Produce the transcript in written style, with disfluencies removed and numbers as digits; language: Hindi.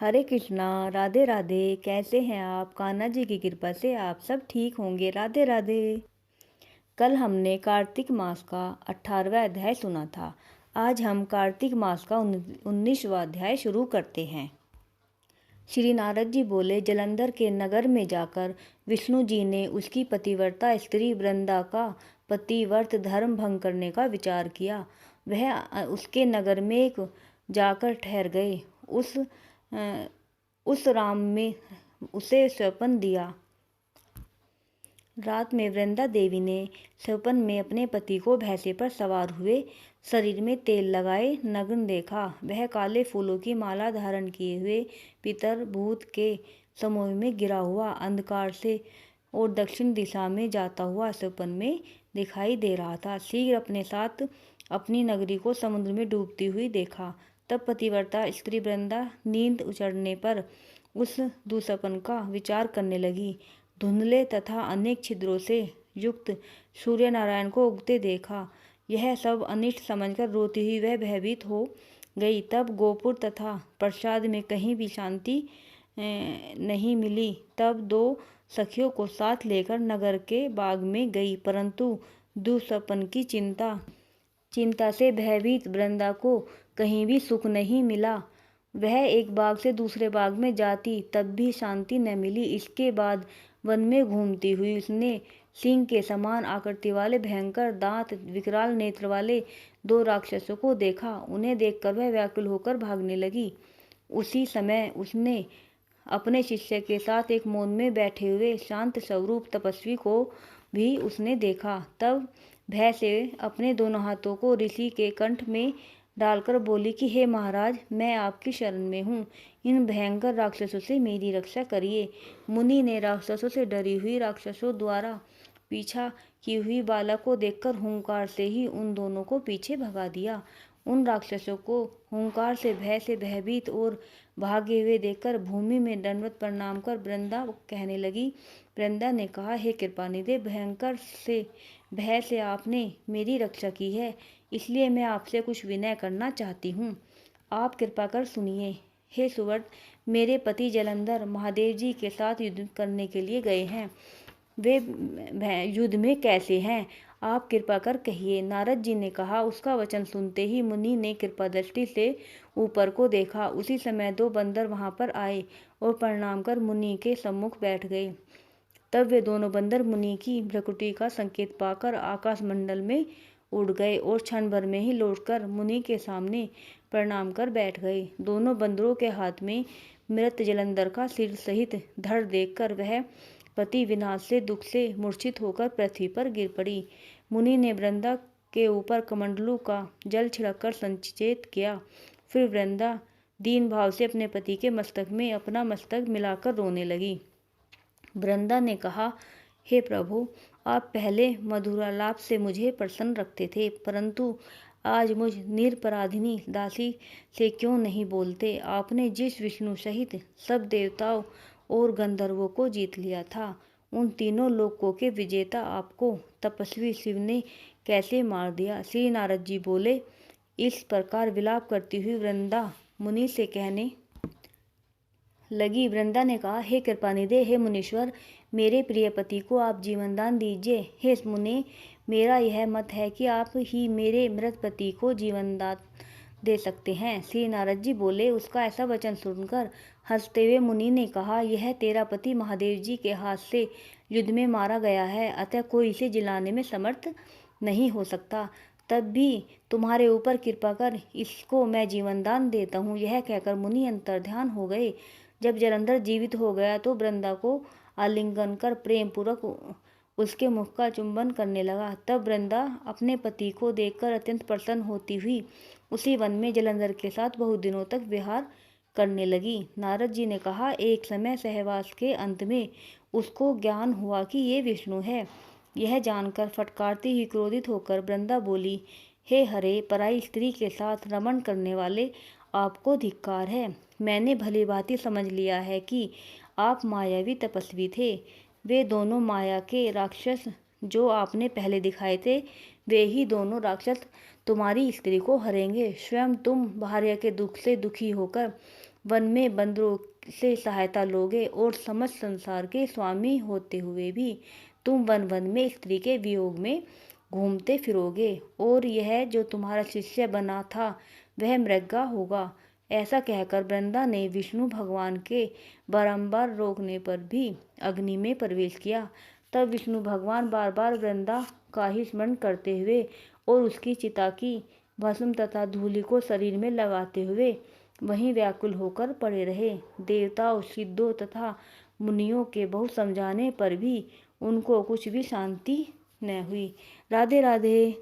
हरे कृष्णा। राधे राधे। कैसे हैं आप? कान्हा जी की कृपा से आप सब ठीक होंगे। राधे राधे। कल हमने कार्तिक मास का 18वां अध्याय सुना था। आज हम कार्तिक मास का 19वां अध्याय शुरू करते हैं। श्री नारद जी बोले, जलंधर के नगर में जाकर विष्णु जी ने उसकी पतिव्रता स्त्री वृंदा का पतिव्रत धर्म भंग करने का विचार किया। वह उसके नगर में जाकर ठहर गए। उस राम में उसे स्वप्न दिया। रात में वृंदा देवी ने स्वप्न में अपने पति को भैंसे पर सवार हुए, शरीर में तेल लगाए नग्न देखा। वह काले फूलों की माला धारण किए हुए पितर भूत के समूह में गिरा हुआ अंधकार से और दक्षिण दिशा में जाता हुआ स्वप्न में दिखाई दे रहा था। शीघ्र अपने साथ अपनी नगरी को समुद्र में डूबती हुई देखा। तब पतिव्रता स्त्री वृंदा नींद उचड़ने पर उस दुस्वप्न का विचार करने लगी। धुंधले तथा अनेक छिद्रों से युक्त सूर्य नारायण को उगते देखा। यह सब अनिष्ट समझकर रोती हुई वह भयभीत हो गई। तब गोपुर तथा प्रसाद में कहीं भी शांति नहीं मिली। तब दो सखियों को साथ लेकर नगर के बाग में गई, परंतु दुस्वप्न की चिंता से भयभीत वृंदा को कहीं भी सुख नहीं मिला। वह एक बाग से दूसरे बाग में जाती, तब भी शांति न मिली। इसके बाद वन में घूमती हुई उसने सिंह के समान आकृति वाले भयंकर दांत विकराल नेत्र वाले दो राक्षसों को देखा। उन्हें देखकर वह व्याकुल होकर भागने लगी। उसी समय उसने अपने शिष्य के साथ एक मौन में बैठे हुए शांत स्वरूप तपस्वी को भी उसने देखा। तब भय से अपने दोनों हाथों को ऋषि के कंठ में डालकर बोली कि हे महाराज, मैं आपकी शरण में हूँ। इन भयंकर राक्षसों से मेरी रक्षा करिए। मुनि ने राक्षसों से डरी हुई राक्षसों द्वारा पीछा की हुई बाला को देखकर हुंकार से ही उन दोनों को पीछे भगा दिया। उन राक्षसों को हुंकार से भयभीत और भागे हुए देखकर भूमि में दंडवत प्रणाम कर वृंदा कहने लगी। वृंदा ने कहा, हे कृपानिधे, भयंकर से भय से आपने मेरी रक्षा की है, इसलिए मैं आपसे कुछ विनय करना चाहती हूँ। आप कृपा कर सुनिए। हे सुव्रत, मेरे पति जलंधर महादेव जी के साथ युद्ध करने के लिए गए हैं। वे युद्ध में कैसे हैं, आप कृपा कर कहिए। नारद जी ने कहा। उसका वचन सुनते ही मुनि ने कृपा दृष्टि से ऊपर को देखा। उसी समय दो बंदर वहां पर आए और प्रणाम कर मुनि के सम्मुख बैठ गए। तब वे दोनों बंदर मुनि की भ्रकुटी का संकेत पाकर आकाश मंडल में उड़ गए और क्षण भर में ही लौटकर मुनि के सामने प्रणाम कर बैठ गए। दोनों बंदरों के हाथ में मृत जलंधर का सिर सहित धड़ देखकर वह पति विनाश से दुख से मूर्छित होकर पृथ्वी पर गिर पड़ी। मुनि ने वृंदा के ऊपर कमंडलू का जल छिड़ककर संचेत किया। फिर वृंदा दीन भाव से अपने पति के मस्तक में अपना मस्तक मिलाकर रोने लगी। वृंदा ने कहा, हे प्रभु, आप पहले मधुरालाप से मुझे प्रसन्न रखते थे, परंतु आज मुझ निरपराधिनी दासी से क्यों नहीं बोलते? आपने जिस विष्णु सहित सब देवताओं और गंधर्वों को जीत लिया था, उन तीनों लोकों के विजेता आपको तपस्वी शिव ने कैसे मार दिया? श्री नारद जी बोले। इस प्रकार विलाप करती हुई वृंदा मुनि से कहने लगी। वृंदा ने कहा, हे कृपानिधे, हे मुनीश्वर, मेरे प्रिय पति को आप जीवन दान दीजिए। हे मुने, मेरा यह मत है कि आप ही मेरे मृत पति को जीवन दान दे सकते हैं। श्री नारद जी बोले। उसका ऐसा वचन सुनकर हंसते हुए मुनि ने कहा, यह तेरा पति महादेव जी के हाथ से युद्ध में मारा गया है, अतः कोई इसे जिलाने में समर्थ नहीं हो सकता। तब भी तुम्हारे ऊपर कृपा कर इसको मैं जीवन दान देता हूँ। यह कहकर मुनि अंतर्ध्यान हो गए। जब जलंधर जीवित हो गया तो वृंदा को आलिंगन कर प्रेम पूर्वक उसके मुख का चुंबन करने लगा। तब वृंदा अपने पति को देखकर अत्यंत प्रसन्न होती हुई उसी वन में जलंधर के साथ बहुत दिनों तक विहार करने लगी। नारद जी ने कहा, एक समय सहवास के अंत में उसको ज्ञान हुआ कि ये विष्णु है। यह जानकर फटकारती हुई क्रोधित होकर वृंदा बोली, हे हरे, पराई स्त्री के साथ रमण करने वाले, आपको धिक्कार है। मैंने भली भांति समझ लिया है कि आप मायावी तपस्वी थे। वे दोनों माया के राक्षस जो आपने पहले दिखाए थे, वे ही दोनों राक्षस तुम्हारी स्त्री को हरेंगे। स्वयं तुम भार्या के दुख से दुखी होकर वन में बंदरों से सहायता लोगे और समस्त संसार के स्वामी होते हुए भी तुम वन वन में स्त्री के वियोग में घूमते फिरोगे, और यह जो तुम्हारा शिष्य बना था वह मृगा होगा। ऐसा कहकर वृंदा ने विष्णु भगवान के बारंबार रोकने पर भी अग्नि में प्रवेश किया। तब विष्णु भगवान बार बार वृंदा का ही स्मरण करते हुए और उसकी चिता की भस्म तथा धूलि को शरीर में लगाते हुए वहीं व्याकुल होकर पड़े रहे। देवताओं, सिद्धों तथा मुनियों के बहुत समझाने पर भी उनको कुछ भी शांति न हुई। राधे राधे।